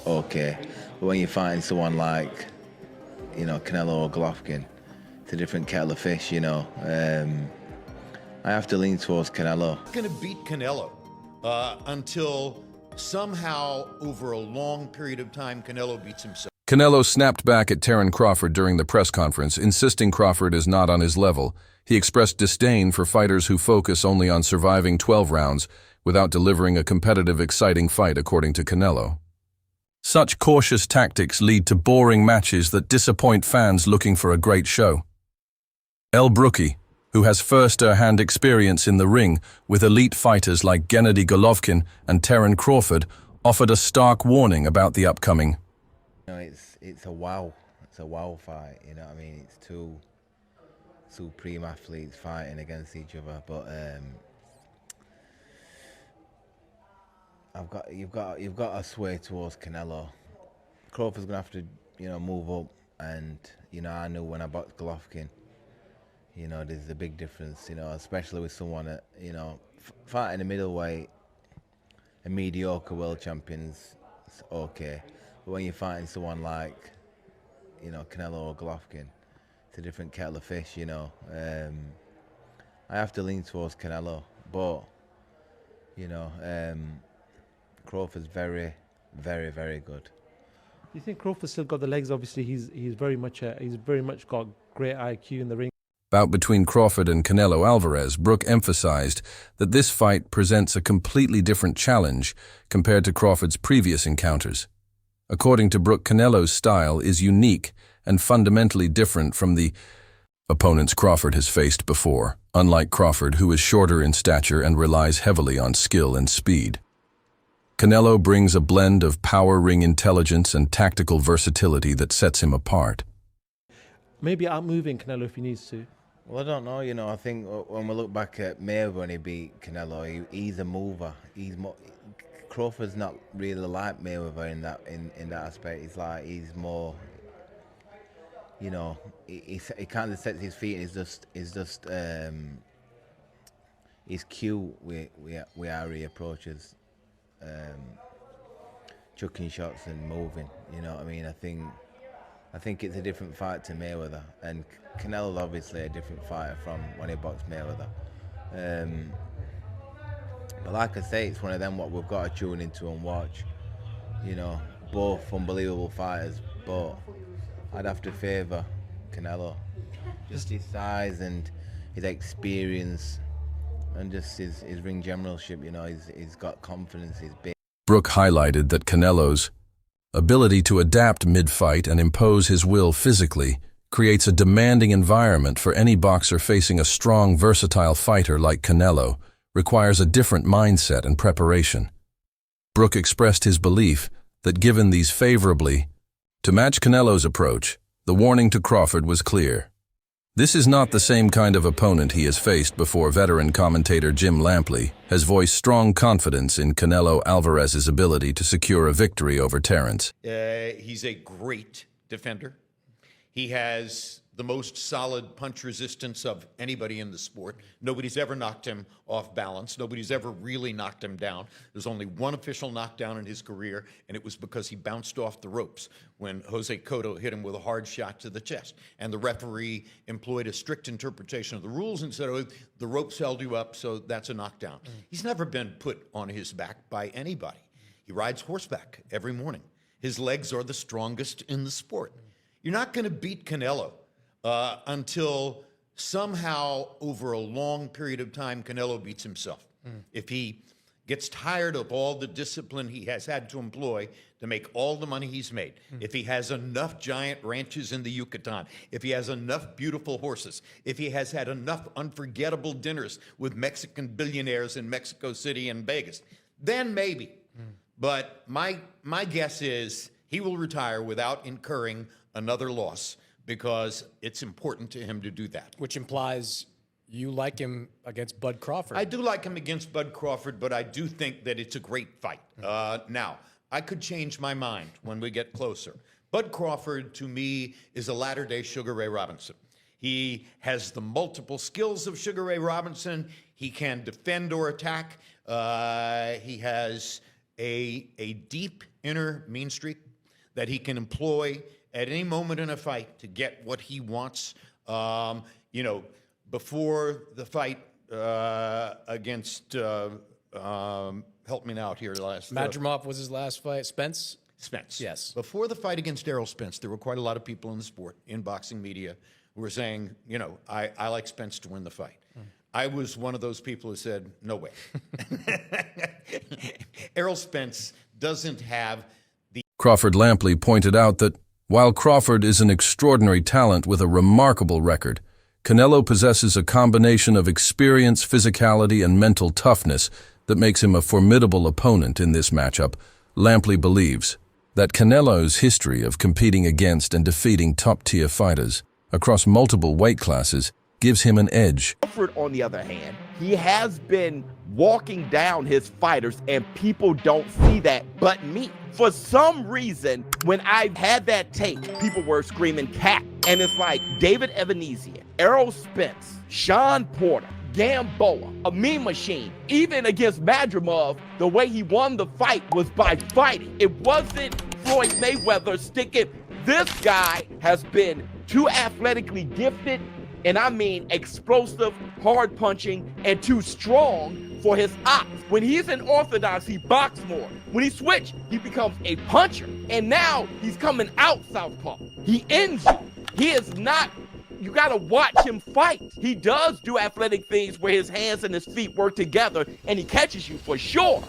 okay. But when you find someone like, Canelo or Golovkin, it's a different kettle of fish, I have to lean towards Canelo. Going to beat Canelo until somehow over a long period of time Canelo beats himself. Canelo snapped back at Terence Crawford during the press conference, insisting Crawford is not on his level. He expressed disdain for fighters who focus only on surviving 12 rounds without delivering a competitive, exciting fight, according to Canelo. Such cautious tactics lead to boring matches that disappoint fans looking for a great show. El Brookie, who has first-hand experience in the ring with elite fighters like Gennady Golovkin and Terence Crawford, offered a stark warning about the upcoming. It's a wow fight. It's two supreme athletes fighting against each other. But you've got to sway towards Canelo. Crawford's gonna have to move up, and I knew when I boxed Golovkin. There's a big difference. Especially with someone that fighting a middleweight, a mediocre world champion's okay. But when you're fighting someone like, Canelo or Golovkin, it's a different kettle of fish, I have to lean towards Canelo, but, Crawford's very, very, very good. You think Crawford's still got the legs? Obviously, he's very much got great IQ in the ring. Bout between Crawford and Canelo Alvarez, Brook emphasized that this fight presents a completely different challenge compared to Crawford's previous encounters. According to Brook, Canelo's style is unique and fundamentally different from the opponents Crawford has faced before, unlike Crawford, who is shorter in stature and relies heavily on skill and speed. Canelo brings a blend of power ring intelligence and tactical versatility that sets him apart. Maybe outmoving Canelo if he needs to. Well, I don't know. I think when we look back at Mayweather when he beat Canelo, he's a mover. Crawford's not really like Mayweather in that aspect. He's more, he kind of sets his feet and he's cute with how he approaches chucking shots and moving. I think it's a different fight to Mayweather, and Canelo's obviously a different fighter from when he boxed Mayweather. But like I say, it's one of them what we've got to tune into and watch. Both unbelievable fighters, but I'd have to favour Canelo. Just his size and his experience and just his ring generalship, he's got confidence, he's big. Brook highlighted that Canelo's ability to adapt mid-fight and impose his will physically creates a demanding environment for any boxer facing a strong, versatile fighter like Canelo, requires a different mindset and preparation. Brook expressed his belief that given these favorably, to match Canelo's approach, the warning to Crawford was clear. This is not the same kind of opponent he has faced before. Veteran commentator Jim Lampley has voiced strong confidence in Canelo Alvarez's ability to secure a victory over Terence. He's a great defender. He has the most solid punch resistance of anybody in the sport. Nobody's ever knocked him off balance. Nobody's ever really knocked him down. There's only one official knockdown in his career, and it was because he bounced off the ropes when Jose Cotto hit him with a hard shot to the chest. And the referee employed a strict interpretation of the rules and said, oh, the ropes held you up, so that's a knockdown. He's never been put on his back by anybody. He rides horseback every morning. His legs are the strongest in the sport. You're not going to beat Canelo until somehow over a long period of time Canelo beats himself. If he gets tired of all the discipline he has had to employ to make all the money he's made, if he has enough giant ranches in the Yucatan, if he has enough beautiful horses, if he has had enough unforgettable dinners with Mexican billionaires in Mexico City and Vegas, then maybe. But my guess is he will retire without incurring another loss, because it's important to him to do that. Which implies you like him against Bud Crawford. I do like him against Bud Crawford, but I do think that it's a great fight. Now, I could change my mind when we get closer. Bud Crawford, to me, is a latter-day Sugar Ray Robinson. He has the multiple skills of Sugar Ray Robinson. He can defend or attack. He has a deep inner mean streak that he can employ at any moment in a fight to get what he wants. You know, before the fight against, help me out here last. Madrimov was his last fight. Spence? Spence. Yes. Before the fight against Errol Spence, there were quite a lot of people in the sport, in boxing media, who were saying, you know, I like Spence to win the fight. I was one of those people who said, no way. Errol Spence doesn't have the... Crawford Lampley pointed out that while Crawford is an extraordinary talent with a remarkable record, Canelo possesses a combination of experience, physicality, and mental toughness that makes him a formidable opponent in this matchup. Lampley believes that Canelo's history of competing against and defeating top-tier fighters across multiple weight classes gives him an edge. Crawford, on the other hand, he has been walking down his fighters, and people don't see that but me. For some reason, when I had that tape, people were screaming cat. And it's like David Evanesian, Errol Spence, Sean Porter, Gamboa, a Mean Machine. Even against Madrimov, the way he won the fight was by fighting. It wasn't Floyd Mayweather sticking. This guy has been too athletically gifted, and I mean explosive, hard punching, and too strong for his ops. When he's in orthodox, he boxes more. When he switches, he becomes a puncher. And now he's coming out southpaw. He ends you. He is not, you gotta watch him fight. He does do athletic things where his hands and his feet work together and he catches you for sure.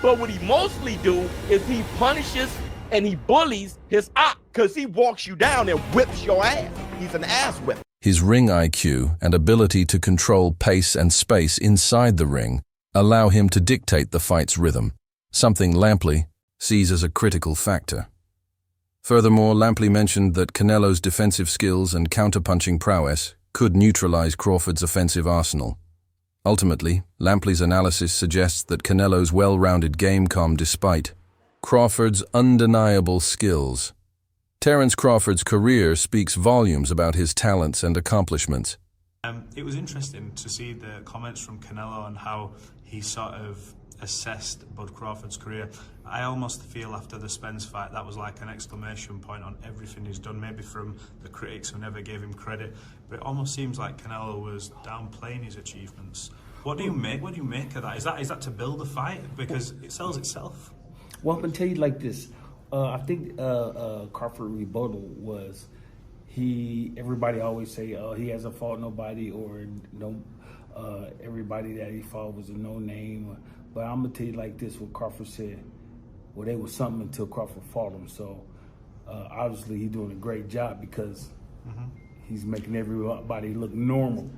But what he mostly do is he punishes and he bullies his op because he walks you down and whips your ass. He's an ass whip. His ring IQ and ability to control pace and space inside the ring allow him to dictate the fight's rhythm, something Lampley sees as a critical factor. Furthermore, Lampley mentioned that Canelo's defensive skills and counterpunching prowess could neutralize Crawford's offensive arsenal. Ultimately, Lampley's analysis suggests that Canelo's well-rounded game comes despite Crawford's undeniable skills. Terence Crawford's career speaks volumes about his talents and accomplishments. It was interesting to see the comments from Canelo on how he sort of assessed Bud Crawford's career. I almost feel after the Spence fight that was like an exclamation point on everything he's done, maybe from the critics who never gave him credit, but it almost seems like Canelo was downplaying his achievements. What do you make of that? Is that to build a fight? Because it sells itself. Well, I can tell you like this. I think Crawford rebuttal was everybody always say he hasn't fought nobody or no everybody that he fought was a no name. But I'm gonna tell you like this: what Crawford said, well, they was something until Crawford fought him. So obviously he's doing a great job because he's making everybody look normal.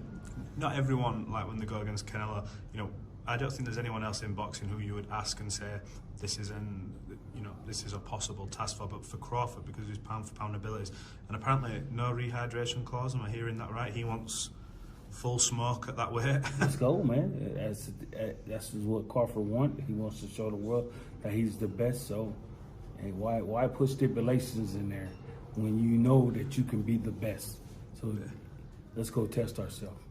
Not everyone, like when they go against Canelo, you know, I don't think there's anyone else in boxing who you would ask and say this is a possible task for, but for Crawford, because of his pound-for-pound abilities, and apparently no rehydration clause. Am I hearing that right? He wants full smoke at that weight. Let's go, man. That's what Crawford wants. He wants to show the world that he's the best. So, hey, why put stipulations in there when you know that you can be the best? So, let's go test ourselves.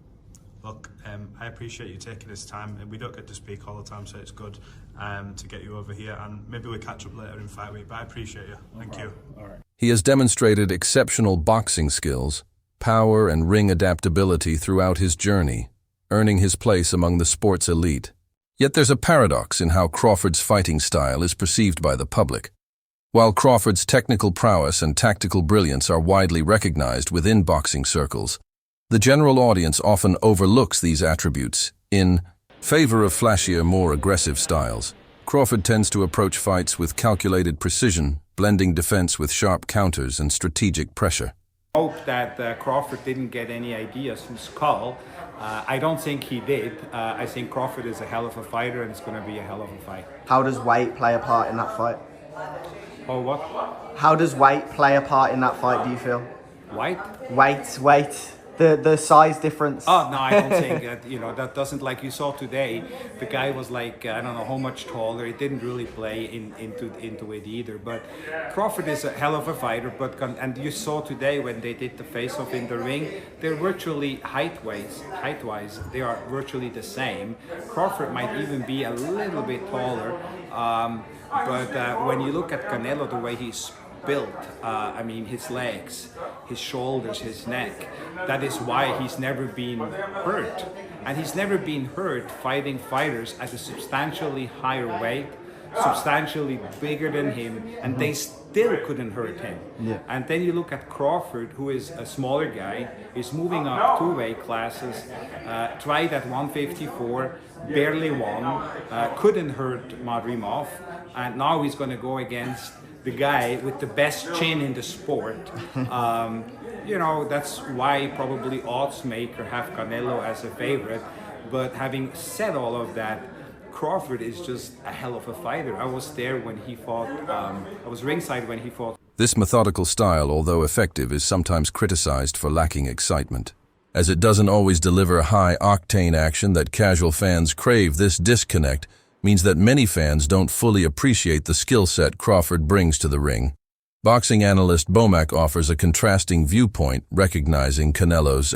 Look, I appreciate you taking this time. We don't get to speak all the time, so it's good to get you over here. And maybe we'll catch up later in fight week, but I appreciate you. Thank you. All right. He has demonstrated exceptional boxing skills, power, and ring adaptability throughout his journey, earning his place among the sport's elite. Yet there's a paradox in how Crawford's fighting style is perceived by the public. While Crawford's technical prowess and tactical brilliance are widely recognized within boxing circles, the general audience often overlooks these attributes in favor of flashier, more aggressive styles. Crawford tends to approach fights with calculated precision, blending defense with sharp counters and strategic pressure. I hope that Crawford didn't get any ideas from Skull. I don't think he did. I think Crawford is a hell of a fighter, and it's going to be a hell of a fight. How does weight play a part in that fight? Oh, what? How does weight play a part in that fight, do you feel? Weight? Weight. The size difference. Oh, no, I don't think that, that doesn't, like you saw today, the guy was like, I don't know how much taller. It didn't really play into it either. But Crawford is a hell of a fighter, and you saw today when they did the face-off in the ring, they're virtually height-wise, they are virtually the same. Crawford might even be a little bit taller, But when you look at Canelo, the way he's built, I mean, his legs, his shoulders, his neck, that is why he's never been hurt. And he's never been hurt fighting fighters at a substantially higher weight, substantially bigger than him, and they still couldn't hurt him. Yeah. And then you look at Crawford, who is a smaller guy, is moving up 2 weight classes, tried at 154, barely won, couldn't hurt Madrimov, and now he's going to go against the guy with the best chin in the sport. You know, that's why probably odds maker have Canelo as a favorite. But having said all of that, Crawford is just a hell of a fighter. I was there when he fought, I was ringside when he fought. This methodical style, although effective, is sometimes criticized for lacking excitement. As it doesn't always deliver high-octane action that casual fans crave, this disconnect means that many fans don't fully appreciate the skill set Crawford brings to the ring. Boxing analyst Bomac offers a contrasting viewpoint, recognizing Canelo's